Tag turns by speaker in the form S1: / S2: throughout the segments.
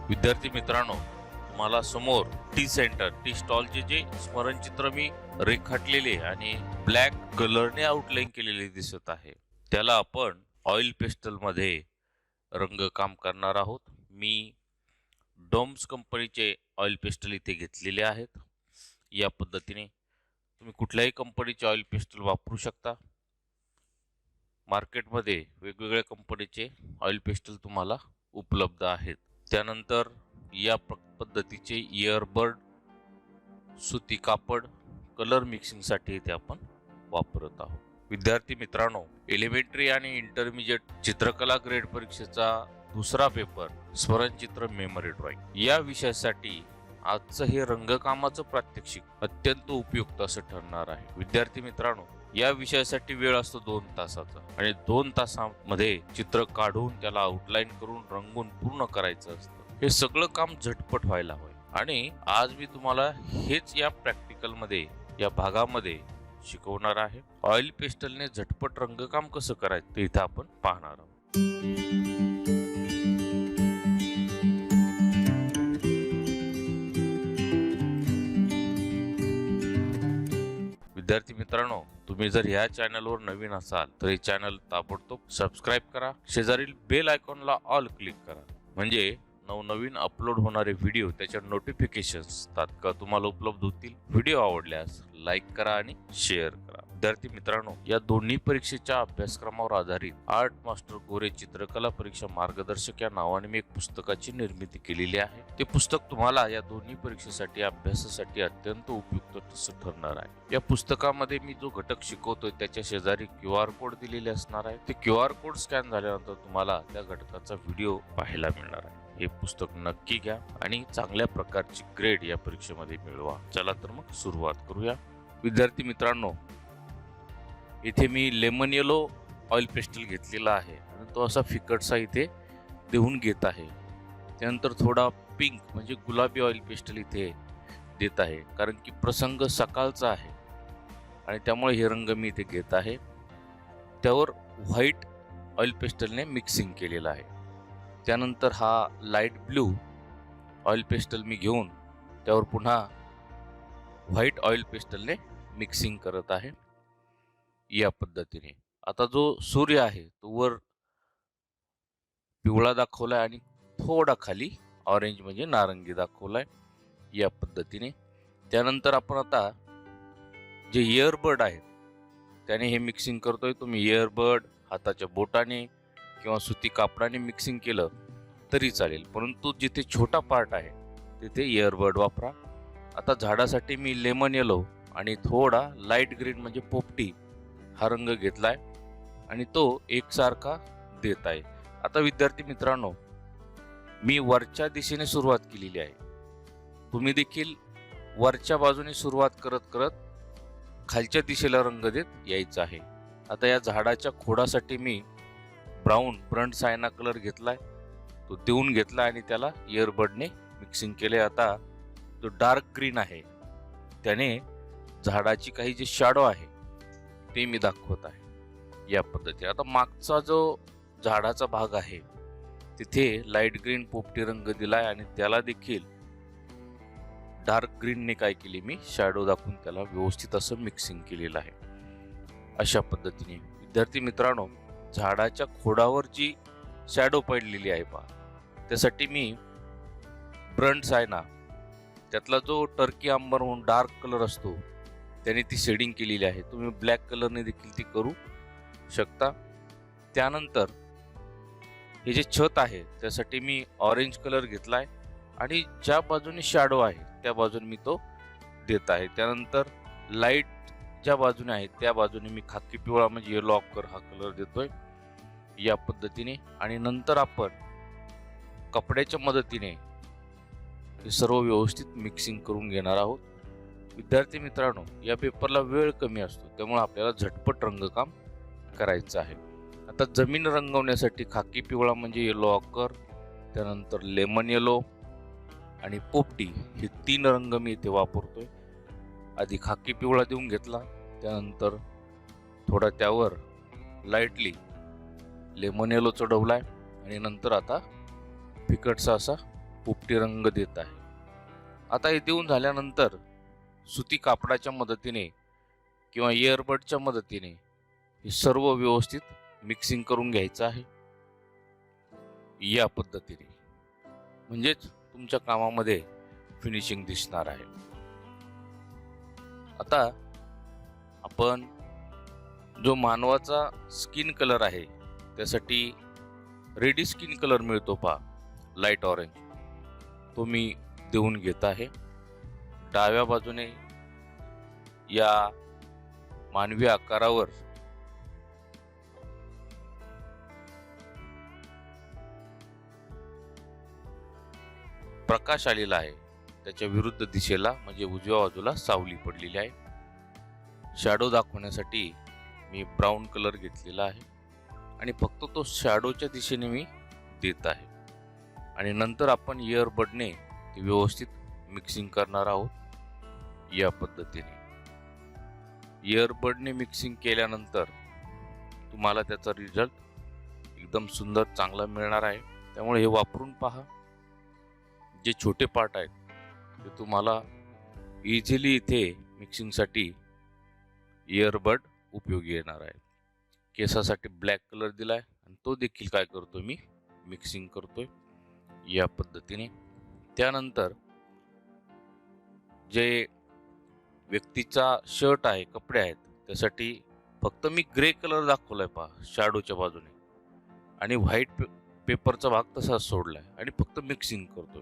S1: विद्यार्थी मित्रांनो, तुम्हाला समोर टी सेंटर टी स्टॉलचे जे स्मरणचित्र मी रेखाटलेले आणि ब्लॅक कलरने आउटलाईन केलेले दिसत आहे, त्याला आपण ऑइल पेस्टल मध्ये रंगकाम करणार आहोत. मी डोम्स कंपनीचे ऑइल पेस्टल इथे घेतलेले आहेत. या पद्धतीने तुम्ही कुठल्याही कंपनीचे ऑइल पेस्टल वापरू शकता. मार्केटमध्ये वेगवेगळ्या कंपनीचे ऑइल पेस्टल तुम्हाला उपलब्ध आहेत. त्यानंतर या पद्धतीचे इयरबड, सुती कापड कलर मिक्सिंग साठी इथे आपण वापरत आहोत. विद्यार्थी मित्रांनो, एलिमेंटरी आणि इंटरमिजिएट चित्रकला ग्रेड परीक्षेचा दुसरा पेपर स्मरणचित्र मेमरी ड्रॉइंग या विषयासाठी आजचं हे रंगकामाचं प्रात्यक्षिक अत्यंत उपयुक्त असं ठरणार आहे. विद्यार्थी मित्रांनो, या विषयासाठी वेळ असतो 2 तासाचा आणि 2 तासामध्ये चित्र काढून त्याला आउटलाईन करून रंगून पूर्ण करायचं असतं. हे सगळं काम झटपट व्हायला हवं आणि आज मी तुम्हाला हेच या प्रॅक्टिकल मध्ये या भागामध्ये शिकवणार आहे. ऑइल पेस्टलने झटपट रंगकाम कसं करायचं ते इथं आपण पाहणार आहोत. विद्यार्थी मित्रांनो, तुम्ही जर ह्या चॅनलवर नवीन असाल तर हे चॅनल ताबडतोब सबस्क्राईब करा. शेजारील बेल आयकॉनला ऑल क्लिक करा, म्हणजे नवनवीन अपलोड होणारे व्हिडिओ त्याच्या नोटिफिकेशन्स तात्काळ तुम्हाला उपलब्ध होतील. व्हिडिओ आवडल्यास लाईक करा आणि शेअर करा. विद्यार्थी मित्रांनो, या दोन्ही परीक्षेच्या अभ्यासक्रमावर आधारित आर्ट मास्टर गोरे चित्रकला परीक्षा मार्गदर्शक या नावाने मी एक पुस्तकाची निर्मिती केलेली आहे. ते पुस्तक तुम्हाला या दोन्ही परीक्षेसाठी अभ्यासासाठी अत्यंत उपयुक्त ठरणार आहे. या पुस्तकामध्ये मी जो घटक शिकवतोय त्याच्या शेजारी QR कोड दिलेले असणार आहे. ते QR कोड स्कॅन झाल्यानंतर तुम्हाला त्या घटकाचा व्हिडिओ पाहायला मिळणार आहे. हे पुस्तक नक्की घ्या आणि चांगल्या प्रकारची ग्रेड या परीक्षेमध्ये मिळवा. चला तर मग सुरुवात करूया. विद्यार्थी मित्रांनो, इथे मी लेमन येलो ऑइल पेस्टल घेतलेला आहे आणि तो असा फिकटसा इथे देऊन घेत आहे. त्यानंतर थोडा पिंक म्हणजे गुलाबी ऑइल पेस्टल इथे देत आहे, कारण की प्रसंग सकाळचा आहे आणि त्यामुळे हे रंग मी इथे घेत आहे. त्यावर व्हाईट ऑइल पेस्टलने मिक्सिंग केलेलं आहे. त्यानंतर हा लाईट ब्लू ऑइल पेस्टल मी घेऊन त्यावर पुन्हा व्हाईट ऑइल पेस्टलने मिक्सिंग करत आहे. या पद्धतीने आता जो सूर्य आहे तो वर पिवळा दाखवलाय आणि थोडा खाली ऑरेंज म्हणजे नारंगी दाखवलाय. या पद्धतीने त्यानंतर आपण आता जे इयरबड आहेत त्याने हे मिक्सिंग करतोय. तुम्ही इयरबड हाताच्या बोटाने किंवा सुती कापडाने मिक्सिंग केलं तरी चालेल, परंतु जिथे छोटा पार्ट आहे तिथे इयरबड वापरा. आता झाडासाठी मी लेमन येलो आणि थोडा लाईट ग्रीन म्हणजे पोपटी हा रंग घेतलाय आणि तो एकसारखा देत आहे. आता विद्यार्थी मित्रांनो, मी वरच्या दिशेने सुरुवात केलेली आहे. तुम्ही देखील वरच्या बाजूने सुरुवात करत करत खालच्या दिशेला रंग देत यायचं आहे. आता या झाडाच्या खोडासाठी मी ब्राऊन ब्रंट सायना कलर घेतलाय, तो देऊन घेतला आणि त्याला इयरबडने मिक्सिंग केले. आता जो डार्क ग्रीन आहे त्याने झाडाची काही जे शॅडो आहे ते मी दाखवत आहे. या पद्धतीने आता मागचा जो झाडाचा भाग आहे तिथे लाईट ग्रीन पोपटी रंग दिलाय आणि त्याला देखील डार्क ग्रीनने काय केली, मी शॅडो दाखवून त्याला व्यवस्थित असं मिक्सिंग केलेलं आहे. अशा पद्धतीने विद्यार्थी मित्रांनो, झाडाच्या खोडावर जी शॅडो पडलेली आहे पहा, त्यासाठी मी ब्रंट सायना त्यातला जो टर्की आंबर म्हणून डार्क कलर असतो त्याने ती शेडिंग केलेली आहे. तुम्ही ब्लॅक कलरने देखील ती करू शकता. त्यानंतर हे जे छत आहे त्यासाठी मी ऑरेंज कलर घेतलाय आणि ज्या बाजूने शॅडो आहे त्या बाजूने मी तो देत आहे. त्यानंतर लाईट ज्या बाजूने आहे त्या बाजूने मी खाकी पिवळा म्हणजे येलो ऑकर हा कलर देतोय. या पद्धतीने आणि नंतर आपण कपड्याच्या मदतीने हे सर्व व्यवस्थित मिक्सिंग करून घेणार आहोत. विद्यार्थी मित्रांनो, या पेपरला वेळ कमी असतो त्यामुळे आपल्याला झटपट रंगकाम करायचं आहे. आता जमीन रंगवण्यासाठी खाकी पिवळा म्हणजे येलो ऑकर, त्यानंतर लेमन येलो आणि पोपटी हे 3 रंग मी इथे वापरतोय. आधी खाकी पिवळा देऊन घेतला, त्यानंतर थोडा त्यावर लाईटली लेमन येलो चढवलाय आणि नंतर आता फिकटसा असा पोपटी रंग देत आहे. आता हे देऊन झाल्यानंतर सुती कापडाच्या मदतीने किंवा इयरबडच्या मदतीने हे सर्व व्यवस्थित मिक्सिंग करून घ्यायचं आहे. या पद्धतीने म्हणजेच तुमच्या कामामध्ये फिनिशिंग दिसणार आहे. आता आपण जो मानवाचा स्किन कलर आहे त्यासाठी रेडी स्किन कलर मिळतो पहा, लाईट ऑरेंज, तो मी देऊन घेत आहे. डाव्या बाजूने या मानवी आकारावर प्रकाश आलेला आहे, त्याच्या विरुद्ध दिशेला म्हणजे उजव्या बाजूला सावली पडलेली आहे. शॅडो दाखवण्यासाठी मी ब्राऊन कलर घेतलेला आहे आणि फक्त तो शॅडोच्या दिशेने मी देत आहे. आणि नंतर आपण इयरबडने ते व्यवस्थित मिक्सिंग करणार आहोत. या पद्धतीने इयरबडने मिक्सिंग केल्यानंतर तुम्हाला त्याचा रिझल्ट एकदम सुंदर चांगला मिळणार आहे. त्यामुळे हे वापरून पहा. जे छोटे पार्ट आहेत ते तुम्हाला इझिली इथे मिक्सिंगसाठी इयरबड उपयोगी येणार आहे. केसासाठी ब्लॅक कलर दिलाय आणि तो देखील काय करतो मी मिक्सिंग करतोय या पद्धतीने. त्यानंतर जे व्यक्तीचा शर्ट आहे, कपडे आहेत, त्यासाठी फक्त मी ग्रे कलर दाखवलाय पहा शॅडोच्या बाजूने आणि व्हाईट पेपरचा भाग तसाच सोडलाय आणि फक्त मिक्सिंग करतोय.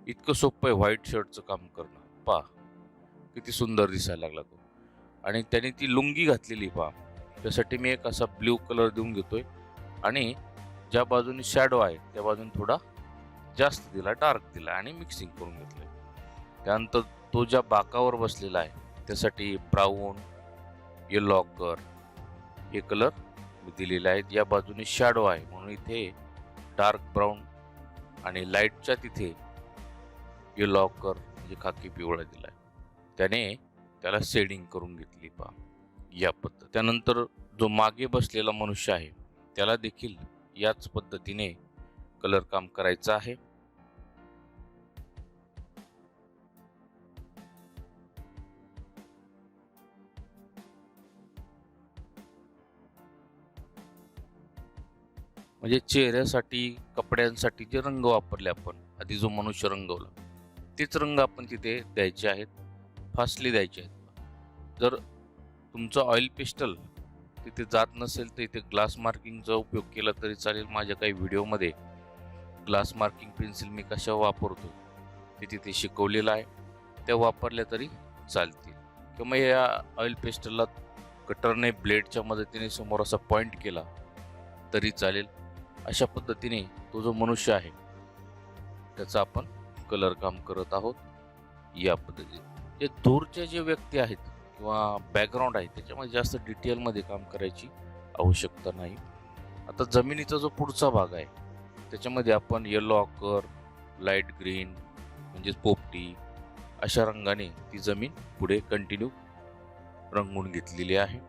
S1: इतकं सोपं आहे व्हाईट शर्टचं काम करणं. पहा किती सुंदर दिसायला लागला तो. आणि त्याने ती लुंगी घातलेली पहा, त्यासाठी मी एक असा ब्ल्यू कलर देऊन घेतोय आणि ज्या बाजूने शॅडो आहे त्या बाजूने थोडा जास्त दिला, डार्क दिला आणि मिक्सिंग करून घेतलंय. त्यानंतर तो ज्या बाकावर बसलेला आहे त्यासाठी ब्राऊन, येलो ऑकर हे कलर मी दिलेले आहेत. या बाजूने शॅडो आहे म्हणून इथे डार्क ब्राऊन आणि लाईटच्या तिथे येलो ऑकर म्हणजे खाकी पिवळा दिलाय. त्याने त्याला शेडिंग करून घेतली पहा या पद्धत. त्यानंतर जो मागे बसलेला मनुष्य आहे त्याला देखील याच पद्धतीने कलर काम करायचं आहे. म्हणजे चेहऱ्यासाठी, कपड्यांसाठी जे रंग वापरले आपण आधी, जो मनुष्य रंगवला तेच रंग आपण तिथे द्यायचे आहेत, फास्टली द्यायचे आहेत. जर तुमचं ऑइल पेस्टल तिथे जात नसेल तर इथे ग्लास मार्किंगचा उपयोग केला तरी चालेल. माझ्या काही व्हिडिओमध्ये ग्लास मार्किंग पेन्सिल मी कशा वापरतो ते तिथे शिकवलेलं आहे, त्या वापरल्या तरी चालतील. किंवा या ऑइल पेस्टलला कटरने ब्लेडच्या मदतीने समोर असा पॉइंट केला तरी चालेल. अशा पद्धतीने तो जो मनुष्य आहे त्याचा आपण कलर काम करत आहोत या पद्धतीने. जे दूरचे जे व्यक्ती आहेत किंवा बॅकग्राऊंड आहे त्याच्यामध्ये जास्त डिटेलमध्ये काम करायची आवश्यकता नाही. आता जमिनीचा जो पुढचा भाग आहे त्याच्यामध्ये आपण येलो ऑकर, लाईट ग्रीन म्हणजेच पोपटी अशा रंगाने ती जमीन पुढे कंटिन्यू रंगवून घेतलेली आहे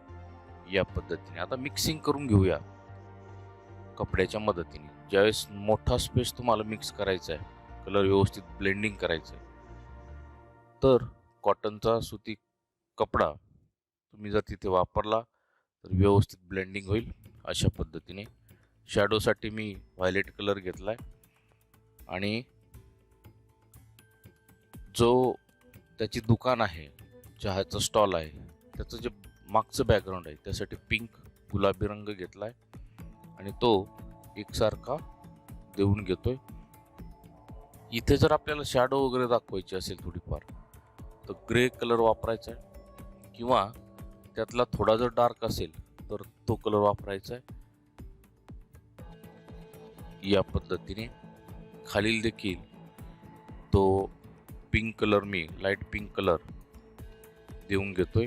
S1: या पद्धतीने. आता मिक्सिंग करून घेऊया कपड्याच्या मदतीने. ज्यावेळेस मोठा स्पेस तुम्हाला मिक्स करायचा आहे, कलर व्यवस्थित ब्लेंडिंग करायचं आहे, तर कॉटनचा सुती कपडा तुम्ही जर तिथे वापरला तर व्यवस्थित ब्लेंडिंग होईल अशा पद्धतीने. शॅडोसाठी मी व्हायलेट कलर घेतलाय आणि जो त्याची दुकान आहे, चहाचा स्टॉल आहे, त्याचं जे मागचं बॅकग्राऊंड आहे त्यासाठी पिंक गुलाबी रंग घेतलाय आणि तो एकसारखा देऊन घेतोय. इथे जर आपल्याला शॅडो वगैरे दाखवायची असेल थोडीफार तर ग्रे कलर वापरायचा आहे किंवा त्यातला थोडा जर डार्क असेल तर तो कलर वापरायचा आहे या पद्धतीने. खालील देखील तो पिंक कलर मी लाईट पिंक कलर देऊन घेतोय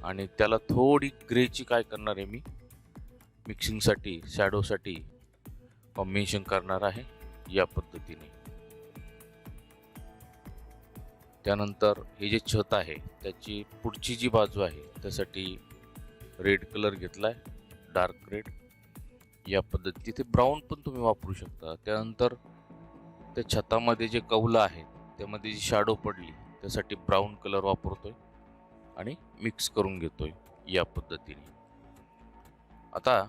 S1: आणि त्याला थोडी ग्रेची काय करणार आहे मी मिक्सिंगसाठी, शॅडोसाठी कॉम्बिनेशन करणार आहे या पद्धतीने. त्यानंतर हे जे छत आहे त्याची पुढची जी बाजू आहे त्यासाठी रेड कलर घेतलाय, डार्क रेड या पद्धती. तिथे ब्राऊन पण तुम्ही वापरू शकता. त्यानंतर त्या छतामध्ये जे कौलं आहे त्यामध्ये जी शॅडो पडली त्यासाठी ब्राऊन कलर वापरतोय आणि मिक्स करून घेतोय या पद्धतीने. आता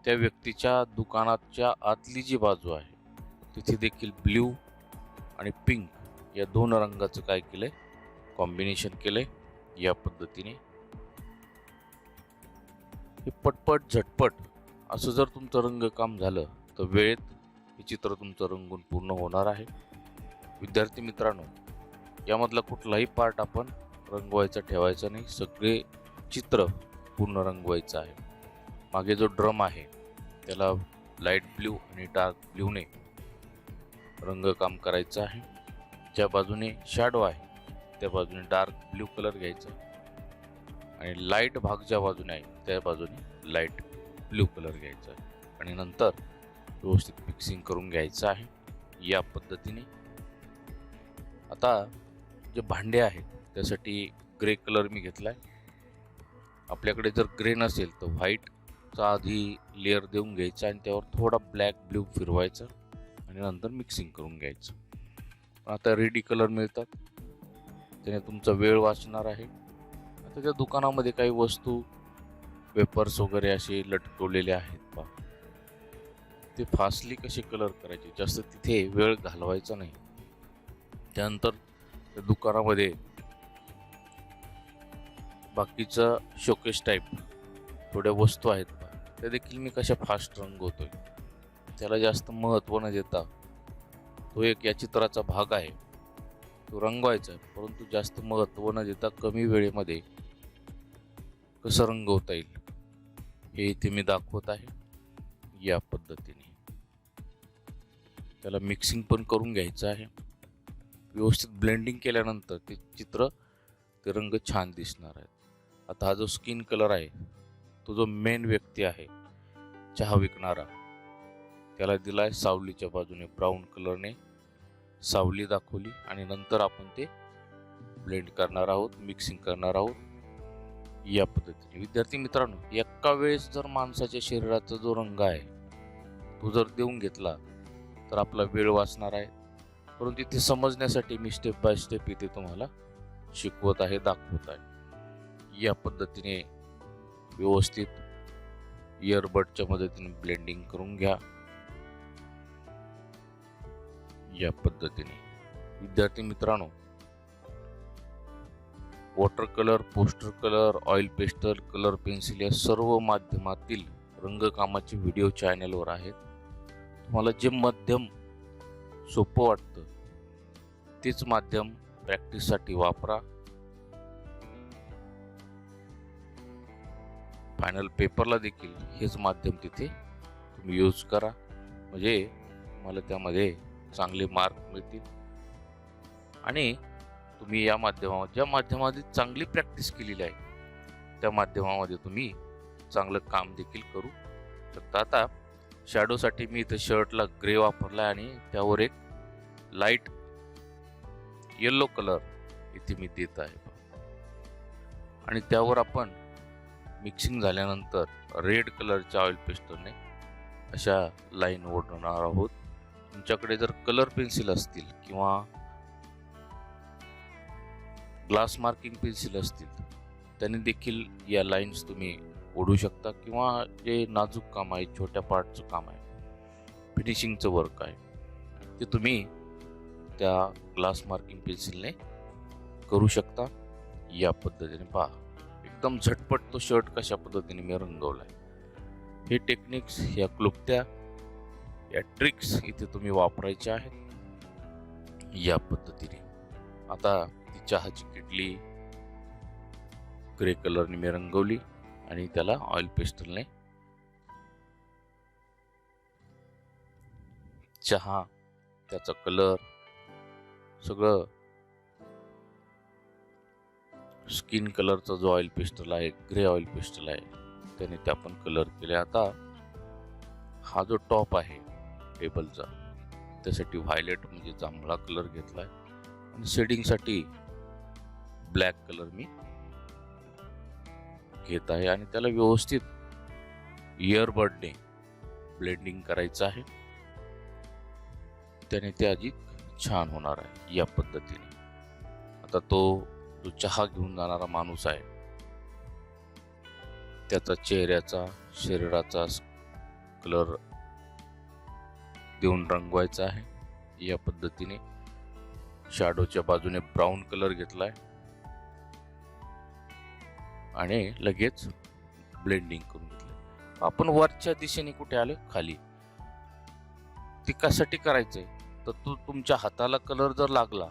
S1: त्या व्यक्तीच्या दुकानाच्या आतली जी बाजू आहे तिथे देखील ब्ल्यू आणि पिंक या दोन रंगाचं काय केलंय, कॉम्बिनेशन केलंय या पद्धतीने. हे पटपट झटपट असं जर तुमचं रंगकाम झालं तर वेळेत हे चित्र तुमचं रंगून पूर्ण होणार आहे. विद्यार्थी मित्रांनो, यामधला कुठलाही पार्ट आपण रंगवायचा ठेवायचा नाही, सगळे चित्र पूर्ण रंगवायचं आहे. मागे जो ड्रम आहे त्याला लाईट ब्ल्यू आणि डार्क ब्ल्यूने रंगकाम करायचं आहे. ज्या बाजूने शॅडो आहे त्या बाजूने डार्क ब्ल्यू कलर घ्यायचा आणि लाईट भाग ज्या बाजूने आहे त्या बाजूने लाईट ब्ल्यू कलर घ्यायचा आहे आणि नंतर व्यवस्थित मिक्सिंग करून घ्यायचं आहे या पद्धतीने. आता जे भांडे आहेत त्यासाठी ग्रे कलर मी घेतलाय. आपल्याकडे जर ग्रे नसेल तर व्हाईटचा आधी लेअर देऊन घ्यायचा आणि त्यावर थोडा ब्लॅक ब्ल्यू फिरवायचा आणि नंतर मिक्सिंग करून घ्यायचं. आता रेडी कलर मिळतात, त्याने तुमचा वेळ वाचणार आहे. आता त्या दुकानामध्ये काही वस्तू पेपर्स वगैरे असे लटकवलेले आहेत पहा, ते फास्टली कसे कलर करायचे, जास्त तिथे वेळ घालवायचा नाही. त्यानंतर त्या दुकानामध्ये बाकीचं शोकेस टाईप थोड्या वस्तू आहेत पहा, त्या देखील मी कशा फास्ट रंगवतोय. त्याला जास्त महत्त्व न देता तो एक या चित्राचा भाग आहे, तो रंगवायचा आहे, परंतु जास्त महत्त्व न देता कमी वेळेमध्ये कसं रंगवता येईल हे इथे मी दाखवत आहे या पद्धतीने. त्याला मिक्सिंग पण करून घ्यायचं आहे. व्यवस्थित ब्लेंडिंग केल्यानंतर ते चित्र, ते रंग छान दिसणार आहेत. आता हा जो स्किन कलर आहे तो जो मेन व्यक्ती आहे चहा विकणारा त्याला दिलाय सावलीच्या बाजूने ब्राऊन कलरने सावली दाखवली आणि नंतर आपण ते ब्लेंड करणार आहोत, मिक्सिंग करणार आहोत या पद्धतीने. विद्यार्थी मित्रांनो, एका वेळेस जर माणसाच्या शरीराचा जो रंग आहे तो जर देऊन घेतला तर आपला वेळ वाचणार आहे. परंतु इथे समजण्यासाठी मी स्टेप बाय स्टेप इथे तुम्हाला शिकवत आहे, दाखवत आहे. या पद्धतीने व्यवस्थित इयरबडच्या मदतीने ब्लेंडिंग करून घ्या या पद्धतीने. विद्यार्थी मित्रांनो, water colour, poster colour, oil pastel, colour pencil या सर्व माध्यमातील रंगकामाचे व्हिडिओ चॅनलवर आहेत. तुम्हाला जे माध्यम सोपं वाटतं तेच माध्यम प्रॅक्टिससाठी वापरा. फायनल पेपरला देखील हेच माध्यम तिथे तुम्ही यूज करा, म्हणजे तुम्हाला त्यामध्ये चांगले मार्क मिळतील आणि तुम्ही या माध्यमामध्ये, ज्या माध्यमामध्ये चांगली प्रॅक्टिस केलेली आहे त्या माध्यमामध्ये तुम्ही चांगलं काम देखील करू शकता. आता शॅडोसाठी मी इथं शर्टला ग्रे वापरला आणि त्यावर एक लाईट येलो कलर इथे मी देत आहे आणि त्यावर आपण मिक्सिंग झाल्यानंतर रेड कलरच्या ऑइल पेस्टलने अशा लाईन ओढणार आहोत. तुमच्याकडे जर कलर पेन्सिल असतील किंवा ग्लास मार्किंग पेन्सिल असतील त्याने देखील या लाईन्स तुम्ही ओढू शकता, किंवा जे नाजूक काम आहे, छोट्या पार्टचं काम आहे, फिनिशिंगचं वर्क आहे, ते तुम्ही त्या ग्लास मार्किंग पेन्सिलने करू शकता या पद्धतीने. पहा एकदम झटपट तो शर्ट कशा पद्धतीने मी रंगवलाय. हे टेक्निक्स, या क्लुप्त्या, या ट्रिक्स इथे तुम्ही वापरायच्या आहेत या पद्धतीने. आता ती चहाची किटली ग्रे कलरने मी रंगवली आणि त्याला ऑइल पेस्टलने चहा, त्याचा कलर सगळं, स्किन कलरचा जो ऑइल पेस्टल आहे, ग्रे ऑइल पेस्टल आहे, त्याने ते आपण कलर केले. आता हा जो टॉप आहे टेबलचा त्यासाठी व्हायलेट म्हणजे जांभळा कलर घेतलाय आणि शेडिंगसाठी ब्लॅक कलर मी घेत आहे आणि त्याला व्यवस्थित इयरबडने ब्लेंडिंग करायचं आहे. त्याने ते अधिक छान होणार आहे या पद्धतीने. आता तो जो चहा घेऊन जाणारा माणूस आहे त्याचा चेहऱ्याचा शरीराचा कलर देऊन रंगवायचा आहे या पद्धतीने. शॅडोच्या बाजूने ब्राऊन कलर घेतलाय आणि लगेच ब्लेंडिंग करून घेतलं. आपण वरच्या दिशेने कुठे आलो? खाली. ते कशासाठी करायचंय? तर तुमच्या हाताला कलर जर लागला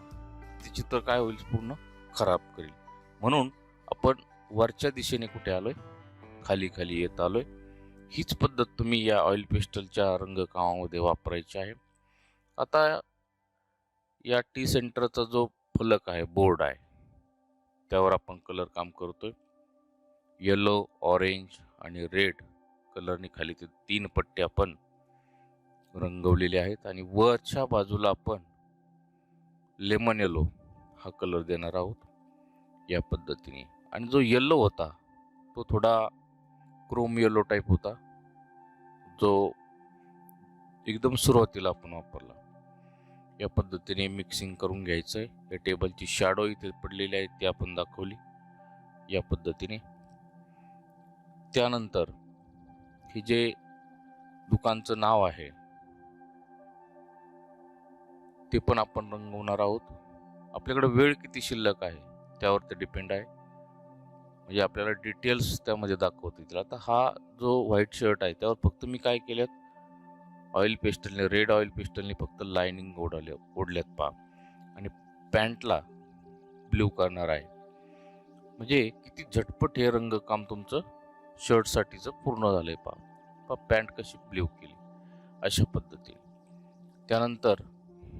S1: ते चित्र काय होईल? पूर्ण खराब करेल. म्हणून आपण वरच्या दिशेने कुठे आलोय? खाली खाली येत आलोय. हीच पद्धत तुम्ही या ऑइल पेस्टलच्या रंगकामामध्ये वापरायची आहे. आता या टी सेंटरचा जो फलक आहे, बोर्ड आहे, त्यावर आपण कलर काम करतोय. येलो, ऑरेंज आणि रेड कलरनी खाली ते 3 पट्टे आपण रंगवलेले आहेत आणि वरच्या बाजूला आपण लेमन येलो हा कलर देणार आहोत या पद्धतीने. आणि जो येलो होता तो थोडा क्रोम येलो टाइप होता, जो एकदम सुरुवातीला आपण वापरला. या पद्धतीने मिक्सिंग करून घ्यायचंय. या टेबलची शॅडो इथे पडलेली आहे ती आपण दाखवली या पद्धतीने. त्यानंतर हे जे दुकानचं नाव आहे ते पण आपण रंगवणार आहोत. आपल्याकडे वेळ किती शिल्लक आहे त्यावर ते डिपेंड आहे. म्हणजे आपल्याला डिटेल्स त्यामध्ये दाखवता येतील. आता हा जो व्हाईट शर्ट आहे त्यावर फक्त मी काय केल्यात, ऑइल पेस्टलने, रेड ऑइल पेस्टलने फक्त लाइनिंग ओढल्यात पहा. आणि पॅन्टला ब्ल्यू करणार आहे. म्हणजे किती झटपट हे रंगकाम तुमचं शर्टसाठीचं पूर्ण झालंय पहा. पॅन्ट कशी ब्ल्यू केली अशा पद्धतीने. त्यानंतर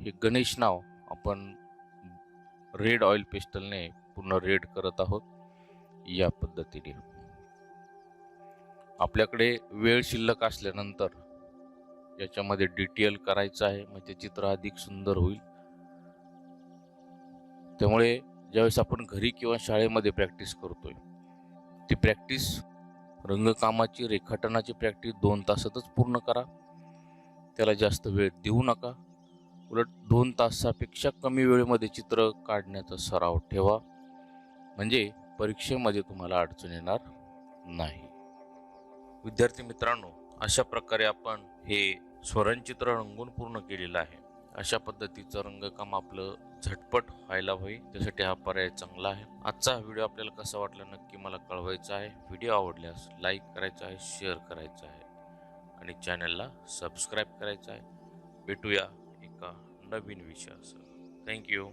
S1: हे गणेश नाव आपण रेड ऑइल पेस्टलने पूर्ण रेड करत आहोत या पद्धतीने. आपल्याकडे वेळ शिल्लक असल्यानंतर याच्यामध्ये डिटेल करायचं आहे, म्हणजे चित्र अधिक सुंदर होईल. त्यामुळे ज्यावेळेस आपण घरी किंवा शाळेमध्ये प्रॅक्टिस करतोय, ती प्रॅक्टिस रंगकामाची, रेखाटनाची प्रॅक्टिस 2 तासातच पूर्ण करा. त्याला जास्त वेळ देऊ नका. उलट 2 तासापेक्षा कमी वेळेमध्ये चित्र काढण्याचा सराव ठेवा, म्हणजे परीक्षेमध्ये तुम्हाला अडचण येणार नाही. विद्यार्थी मित्रांनो, अशा प्रकारे आपण हे स्वरणचित्र रंगवून पूर्ण केलेलं आहे. अशा पद्धतीचं रंगकाम आपलं झटपट व्हायला हवे, त्यासाठी हा पर्याय चांगला आहे. आजचा हा व्हिडिओ आपल्याला कसा वाटला नक्की मला कळवायचं आहे. व्हिडिओ आवडल्यास लाईक करायचा आहे, शेअर करायचं आहे आणि चॅनलला सबस्क्राईब करायचं आहे. भेटूया एका नवीन विषयासह. थँक्यू.